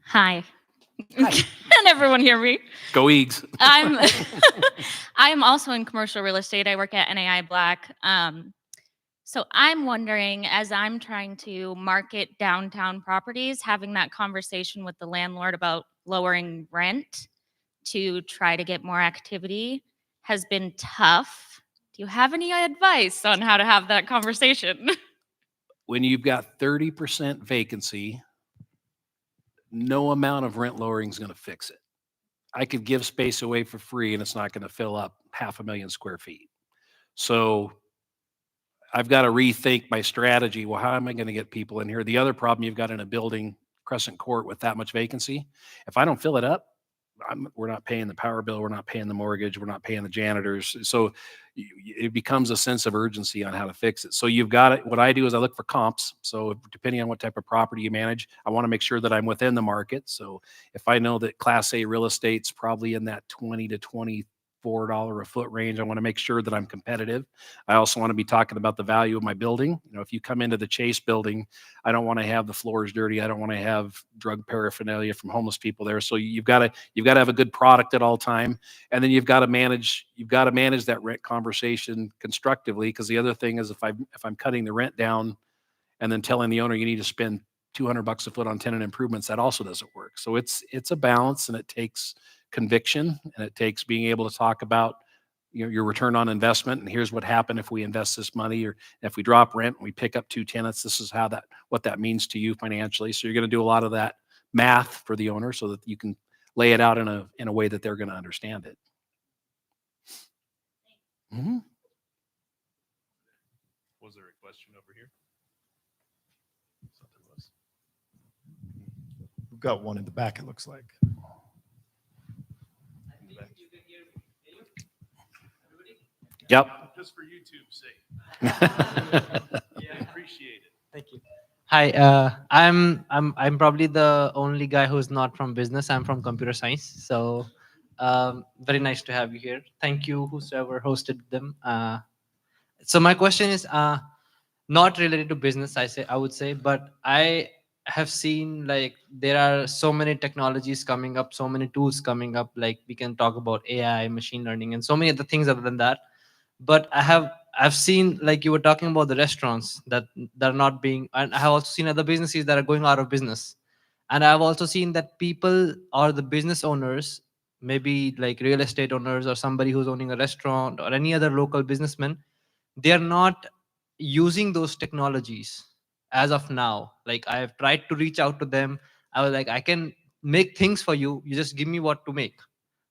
Hi. Hi. Can everyone hear me? Go Eags. I'm also in commercial real estate. I work at NAI Black. So I'm wondering, as I'm trying to market downtown properties, having that conversation with the landlord about lowering rent to try to get more activity has been tough. Do you have any advice on how to have that conversation? When you've got 30% vacancy, no amount of rent lowering is going to fix it. I could give space away for free and it's not going to fill up 500,000 square feet. So I've got to rethink my strategy. Well, how am I going to get people in here? The other problem you've got in a building, Crescent Court, with that much vacancy, if I don't fill it up, we're not paying the power bill, we're not paying the mortgage, we're not paying the janitors. So it becomes a sense of urgency on how to fix it. So you've got it. What I do is I look for comps. So depending on what type of property you manage, I want to make sure that I'm within the market. So if I know that Class A real estate's probably in that $20 to $24 a foot range, I want to make sure that I'm competitive. I also want to be talking about the value of my building. If you come into the Chase building, I don't want to have the floors dirty. I don't want to have drug paraphernalia from homeless people there. So you've got to have a good product at all time, and then you've got to manage that rent conversation constructively. Because the other thing is, if I'm cutting the rent down and then telling the owner you need to spend $200 a foot on tenant improvements, that also doesn't work. So it's a balance, and it takes conviction, and it takes being able to talk about your return on investment, and here's what happened if we invest this money, or if we drop rent and we pick up 2 tenants, this is what that means to you financially. So you're going to do a lot of that math for the owner so that you can lay it out in a way that they're going to understand it. Mm-hmm. Was there a question over here? We've got one in the back, it looks like. Yep. Just for YouTube's sake. Yeah, appreciate it. Thank you. Hi, I'm probably the only guy who's not from business. I'm from computer science. So very nice to have you here. Thank you, whosoever hosted them. So my question is not related to business, I would say, but I have seen like there are so many technologies coming up, so many tools coming up. Like we can talk about AI, machine learning, and so many other things other than that. But I've seen, like you were talking about the restaurants that are not being, and I have also seen other businesses that are going out of business. And I've also seen that people or the business owners, maybe like real estate owners or somebody who's owning a restaurant or any other local businessman, they are not using those technologies as of now. Like I have tried to reach out to them. I was like, I can make things for you. You just give me what to make.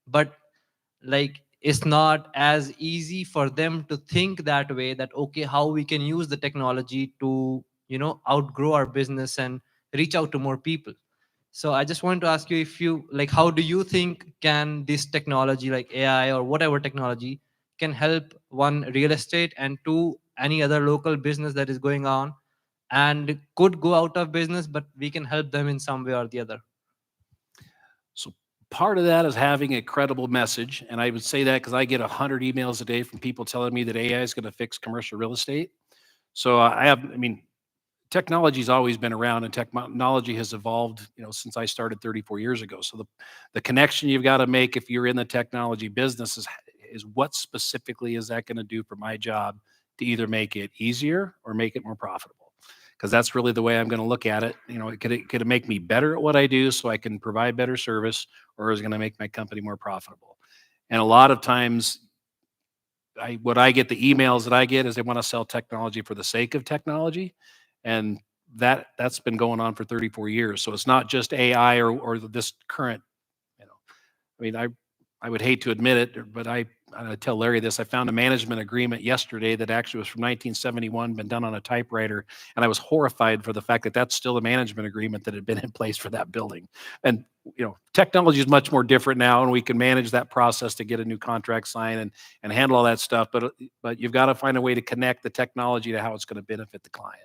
But like, it's not as easy for them to think that way, that okay, how we can use the technology to outgrow our business and reach out to more people. So I just wanted to ask you, if you like, how do you think can this technology like AI or whatever technology can help, one, real estate, and two, any other local business that is going on and could go out of business, but we can help them in some way or the other? So part of that is having a credible message. And I would say that because I get 100 emails a day from people telling me that AI is going to fix commercial real estate. So technology's always been around, and technology has evolved, since I started 34 years ago. So the connection you've got to make if you're in the technology business is what specifically is that going to do for my job to either make it easier or make it more profitable. Because that's really the way I'm going to look at it. You know, could it make me better at what I do so I can provide better service, or is it going to make my company more profitable? And a lot of times, what I get, the emails that I get is they want to sell technology for the sake of technology, and that's been going on for 34 years. So it's not just AI or this current, you know, I mean, I would hate to admit it, but I tell Larry this. I found a management agreement yesterday that actually was from 1971, been done on a typewriter, and I was horrified for the fact that that's still a management agreement that had been in place for that building. And you know, technology is much more different now, and we can manage that process to get a new contract signed and handle all that stuff. But you've got to find a way to connect the technology to how it's going to benefit the client.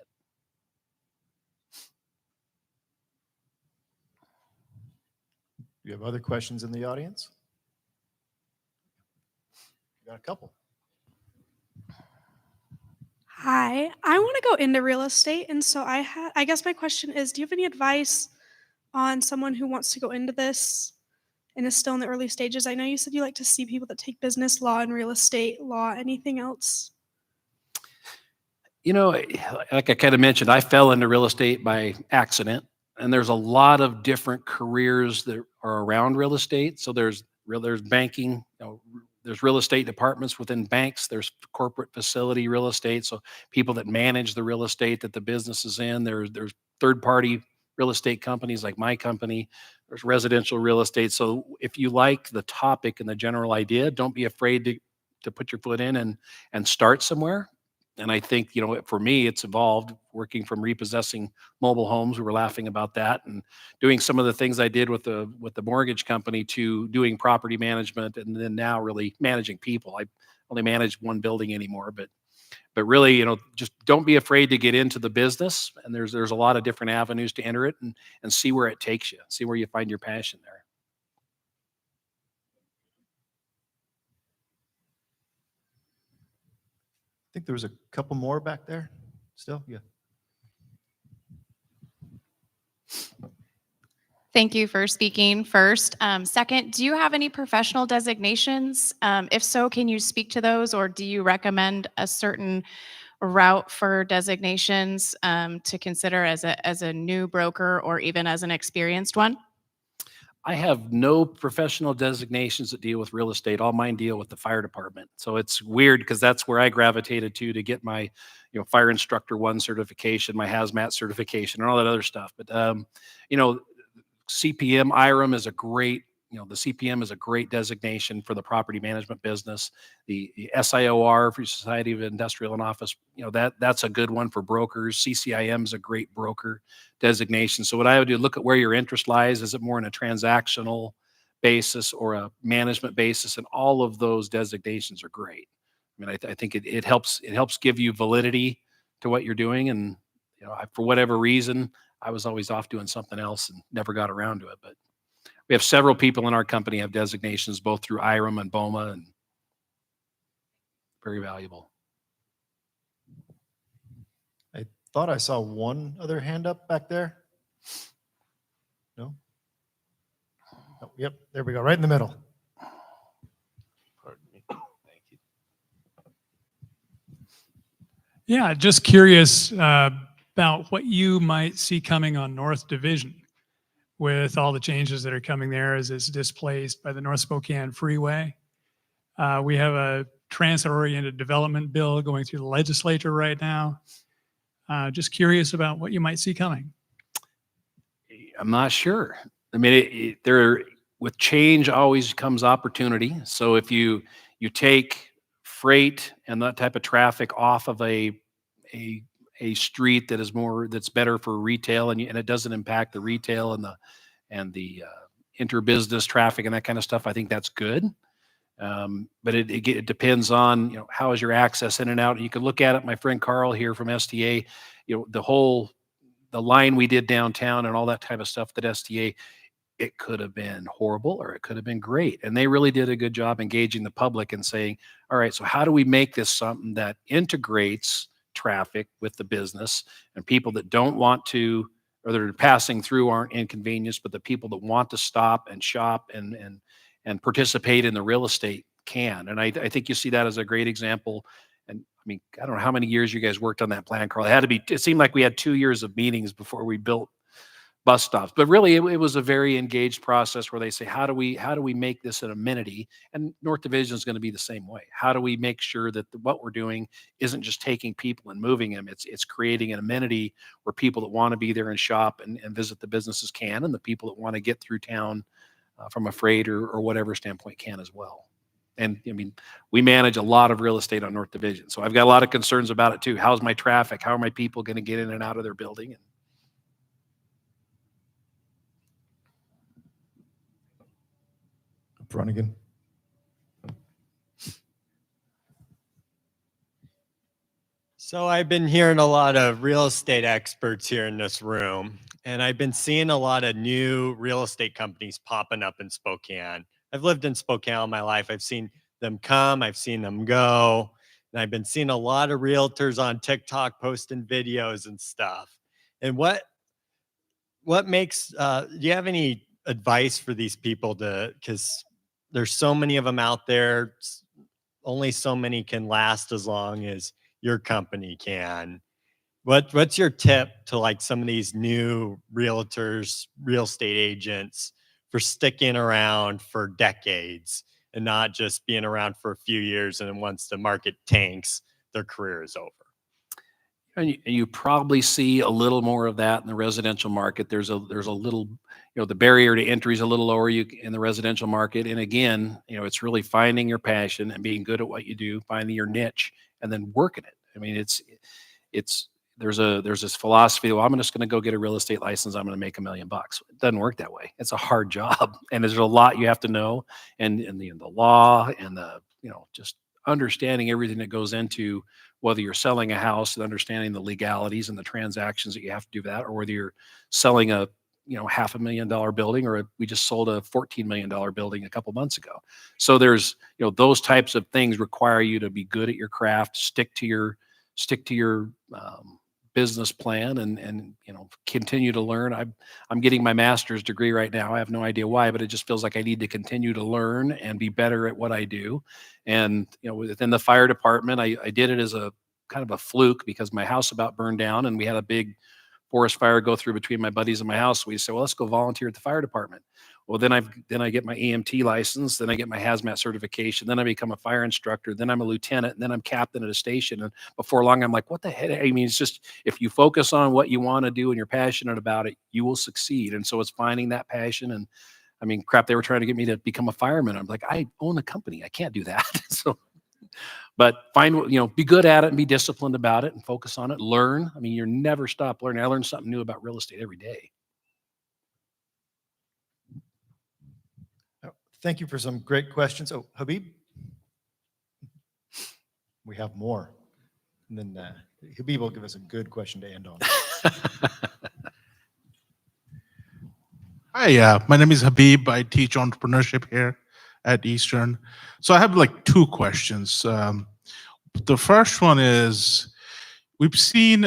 Do you have other questions in the audience? Got a couple. Hi, I want to go into real estate, and so I guess my question is, do you have any advice on someone who wants to go into this and is still in the early stages? I know you said you like to see people that take business law and real estate law. Anything else? You know, like I kind of mentioned, I fell into real estate by accident, and there's a lot of different careers that are around real estate. So there's banking, you know, there's real estate departments within banks. There's corporate facility real estate. So people that manage the real estate that the business is in. There's third party real estate companies like my company. There's residential real estate. So if you like the topic and the general idea, don't be afraid to put your foot in and start somewhere. And I think, you know, for me, it's evolved working from repossessing mobile homes. We were laughing about that, and doing some of the things I did with the mortgage company to doing property management, and then now really managing people. I only manage one building anymore, but really, you know, just don't be afraid to get into the business. And there's a lot of different avenues to enter it, and see where it takes you, see where you find your passion there. I think there was a couple more back there still. Yeah. Thank you for speaking first. Second, do you have any professional designations? If so, can you speak to those, or do you recommend a certain route for designations to consider as a new broker or even as an experienced one? I have no professional designations that deal with real estate. All mine deal with the fire department. So it's weird because that's where I gravitated to get my, you know, fire instructor 1 certification, my hazmat certification, and all that other stuff. But you know, CPM IRM is a great, you know, the CPM is a great designation for the property management business. The SIOR for Society of Industrial and Office, you know, that's a good one for brokers. CCIM is a great broker designation. So what I would do, look at where your interest lies. Is it more in a transactional basis or a management basis? And all of those designations are great. I mean, I think it helps give you validity to what you're doing. And you know, for whatever reason, I was always off doing something else and never got around to it. But we have several people in our company have designations both through IRM and BOMA, and very valuable. I thought I saw one other hand up back there. No? Oh, yep, there we go, right in the middle. Pardon me. Thank you. Yeah, just curious about what you might see coming on North Division with all the changes that are coming there as it's displaced by the North Spokane Freeway. We have a transit-oriented development bill going through the legislature right now. Just curious about what you might see coming. I'm not sure. I mean, with change always comes opportunity. So if you take freight and that type of traffic off of a street that's better for retail, and it doesn't impact the retail and the interbusiness traffic and that kind of stuff, I think that's good. But it depends on, you know, how is your access in and out. And you can look at it. My friend Carl here from STA, you know, the line we did downtown and all that type of stuff that STA, it could have been horrible or it could have been great. And they really did a good job engaging the public and saying, all right, so how do we make this something that integrates traffic with the business, and people that don't want to, or that are passing through, aren't inconvenienced, but the people that want to stop and shop and participate in the real estate can. And I think you see that as a great example. And mean, I don't know how many years you guys worked on that plan, Carl. It seemed like we had 2 years of meetings before we built bus stops. But really, it was a very engaged process where they say, how do we make this an amenity? And North Division is going to be the same way. How do we make sure that what we're doing isn't just taking people and moving them? It's creating an amenity where people that want to be there and shop and visit the businesses can, and the people that want to get through town from a freight or whatever standpoint can as well. And I mean, we manage a lot of real estate on North Division, so I've got a lot of concerns about it too. How's my traffic? How are my people going to get in and out of their building? Brunigan. So I've been hearing a lot of real estate experts here in this room, and I've been seeing a lot of new real estate companies popping up in Spokane. I've lived in Spokane all my life. I've seen them come, I've seen them go, and I've been seeing a lot of realtors on TikTok posting videos and stuff. And what makes, do you have any advice for these people because there's so many of them out there, only so many can last as long as your company can. What's your tip to like some of these new realtors, real estate agents for sticking around for decades and not just being around for a few years and then once the market tanks, their career is over? And you probably see a little more of that in the residential market. There's a little, the barrier to entry is a little lower in the residential market. And again, it's really finding your passion and being good at what you do, finding your niche, and then working it. I mean, there's this philosophy. Well, I'm just going to go get a real estate license. I'm going to make $1 million. It doesn't work that way. It's a hard job, and there's a lot you have to know, and the law and just understanding everything that goes into whether you're selling a house and understanding the legalities and the transactions that you have to do that, or whether you're selling a $500,000 building, or we just sold a $14 million building a couple months ago. So there's those types of things require you to be good at your craft, stick to your business plan, and continue to learn. I'm getting my master's degree right now. I have no idea why, but it just feels like I need to continue to learn and be better at what I do. And within the fire department, I did it as a kind of a fluke because my house about burned down, and we had a big forest fire go through between my buddies and my house. We said, well, let's go volunteer at the fire department. Well, then I get my EMT license, then I get my hazmat certification, then I become a fire instructor, then I'm a lieutenant, and then I'm captain at a station. And before long, I'm like, what the heck? I mean, it's just, if you focus on what you want to do and you're passionate about it, you will succeed. And so it's finding that passion. And I mean, crap, they were trying to get me to become a fireman. I'm like, I own a company. I can't do that. So, but be good at it and be disciplined about it and focus on it. Learn. I mean, you never stop learning. I learn something new about real estate every day. Thank you for some great questions. Oh, Habib? We have more. And then Habib will give us a good question to end on. Hi, my name is Habib. I teach entrepreneurship here at Eastern. So I have like 2 questions. The first one is, we've seen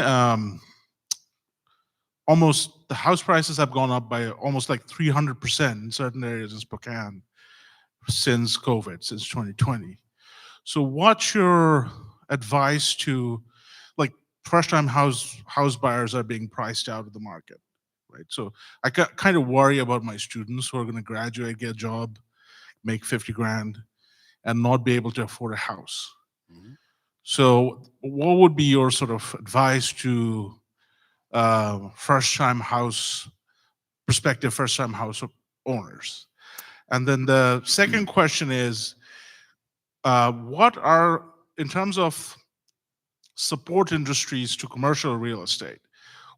almost the house prices have gone up by almost like 300% in certain areas in Spokane since COVID, since 2020. So what's your advice to, like, first-time house buyers are being priced out of the market, right? So I kind of worry about my students who are going to graduate, get a job, make 50 grand, and not be able to afford a house. Mm-hmm. So what would be your sort of advice to prospective first-time house owners? And then the second question is, what are, in terms of support industries to commercial real estate,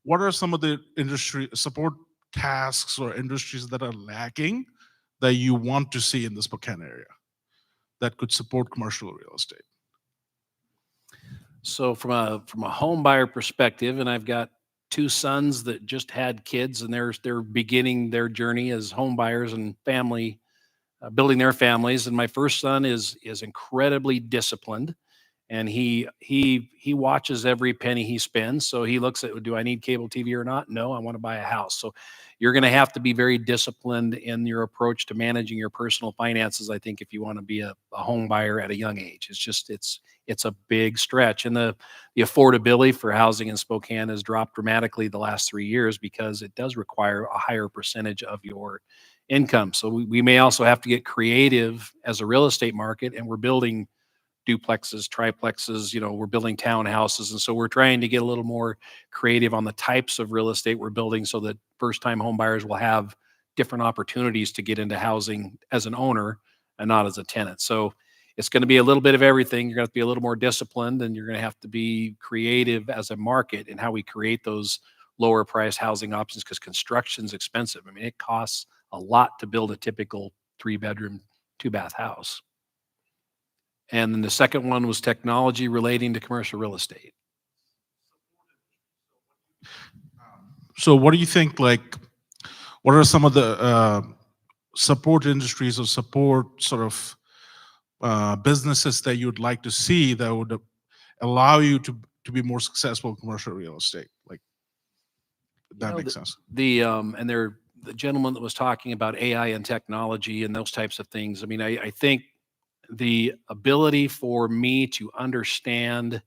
what are some of the industry support tasks or industries that are lacking that you want to see in the Spokane area that could support commercial real estate? So from a home buyer perspective, and I've got 2 sons that just had kids, and they're beginning their journey as home buyers and building their families. And my first son is incredibly disciplined, and he watches every penny he spends. So he looks at, do I need cable TV or not? No, I want to buy a house. So you're going to have to be very disciplined in your approach to managing your personal finances, I think, if you want to be a home buyer at a young age. It's a big stretch. And the affordability for housing in Spokane has dropped dramatically the last 3 years because it does require a higher percentage of your income. So we may also have to get creative as a real estate market, and we're building duplexes, triplexes, we're building townhouses. And so we're trying to get a little more creative on the types of real estate we're building so that first-time home buyers will have different opportunities to get into housing as an owner and not as a tenant. So it's going to be a little bit of everything. You're going to have to be a little more disciplined, and you're going to have to be creative as a market in how we create those lower priced housing options, because construction's expensive. I mean, it costs a lot to build a typical 3-bedroom, 2-bath house. And then the second one was technology relating to commercial real estate. So what do you think, like, what are some of the support industries or support sort of businesses that you'd like to see that would allow you to be more successful in commercial real estate? Like, that makes sense. And the gentleman that was talking about AI and technology and those types of things. I mean, I think the ability for me to understand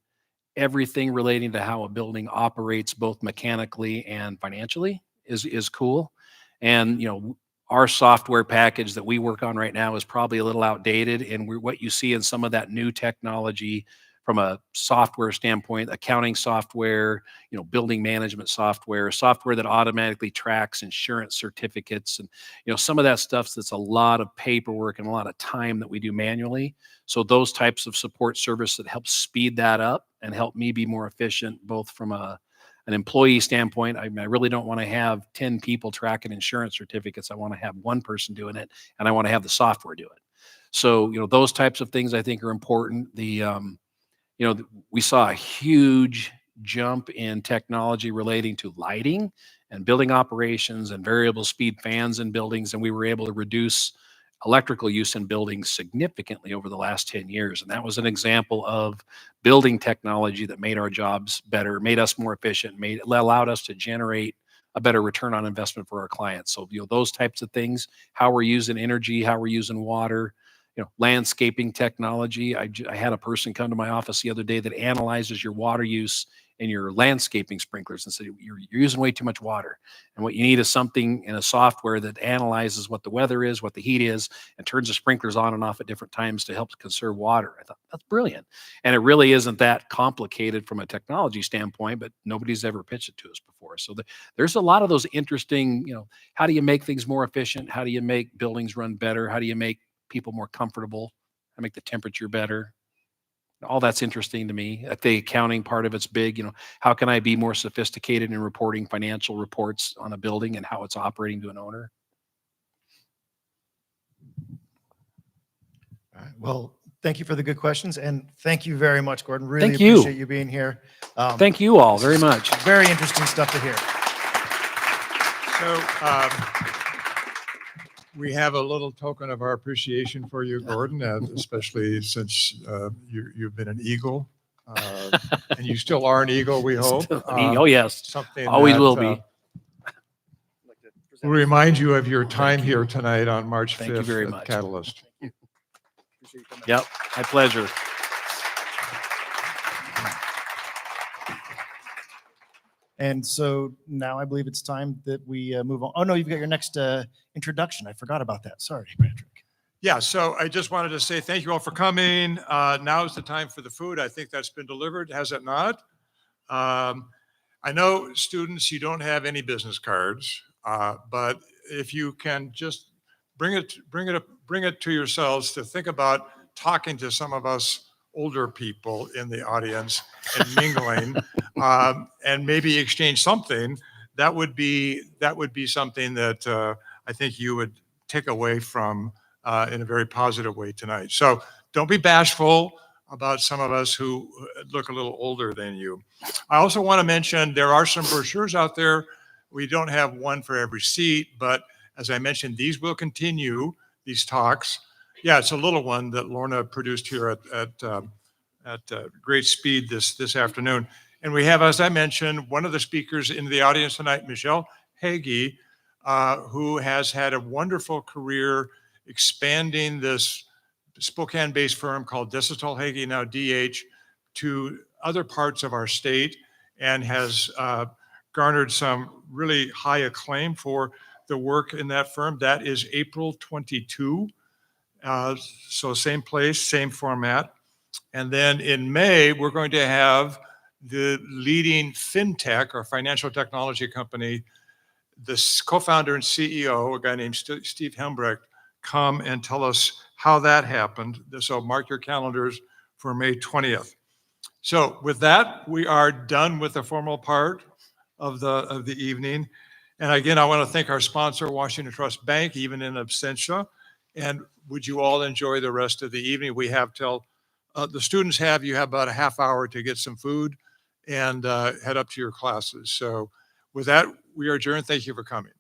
everything relating to how a building operates, both mechanically and financially, is cool. And our software package that we work on right now is probably a little outdated, and what you see in some of that new technology from a software standpoint, accounting software, building management software that automatically tracks insurance certificates, and some of that stuff that's a lot of paperwork and a lot of time that we do manually. So those types of support service that help speed that up and help me be more efficient, both from an employee standpoint. I really don't want to have 10 people tracking insurance certificates. I want to have one person doing it, and I want to have the software do it. So those types of things I think are important. We saw a huge jump in technology relating to lighting and building operations and variable speed fans in buildings, and we were able to reduce electrical use in buildings significantly over the last 10 years. And that was an example of building technology that made our jobs better, made us more efficient, allowed us to generate a better return on investment for our clients. So, those types of things, how we're using energy, how we're using water, landscaping technology. I had a person come to my office the other day that analyzes your water use in your landscaping sprinklers and said, you're using way too much water. And what you need is something in a software that analyzes what the weather is, what the heat is, and turns the sprinklers on and off at different times to help conserve water. I thought, that's brilliant. And it really isn't that complicated from a technology standpoint, but nobody's ever pitched it to us before. So there's a lot of those interesting, how do you make things more efficient? How do you make buildings run better? How do you make people more comfortable? How to make the temperature better? All that's interesting to me. The accounting part of it's big. How can I be more sophisticated in reporting financial reports on a building and how it's operating to an owner? All right. Well, thank you for the good questions, and thank you very much, Gordon. Really Thank you. appreciate you being here. Thank you all very much. Very interesting stuff to hear. So we have a little token of our appreciation for you, Gordon, especially since you've been an Eagle, and you still are an Eagle, we hope. Oh, yes. Something Always that, will be. We'll remind you of your time here tonight on March 5th. Thank you very at much. Catalyst. Yep, my pleasure. And so now I believe it's time that we move on. Oh, no, you've got your next introduction. I forgot about that. Sorry, Patrick. Yeah, so I just wanted to say thank you all for coming. Now is the time for the food. I think that's been delivered, has it not? I know, students, you don't have any business cards, but if you can just bring it to yourselves to think about talking to some of us older people in the audience and mingling, and maybe exchange something, that would be something that I think you would take away from in a very positive way tonight. So don't be bashful about some of us who look a little older than you. I also want to mention there are some brochures out there. We don't have one for every seat, but as I mentioned, these will continue, these talks. Yeah, it's a little one that Lorna produced here at at great speed this afternoon. And we have, as I mentioned, one of the speakers in the audience tonight, Michelle Hagee, who has had a wonderful career expanding this Spokane-based firm called Digital Hagee, now DH, to other parts of our state, and has garnered some really high acclaim for the work in that firm. That is April 22. So same place, same format. And then in May, we're going to have the leading fintech or financial technology company, the co-founder and CEO, a guy named Steve Hembrecht, come and tell us how that happened. So mark your calendars for May 20th. So with that, we are done with the formal part of the evening. And again, I want to thank our sponsor, Washington Trust Bank, even in absentia. And would you all enjoy the rest of the evening? We have till the students you have about a half hour to get some food and head up to your classes. So with that, we are adjourned. Thank you for coming.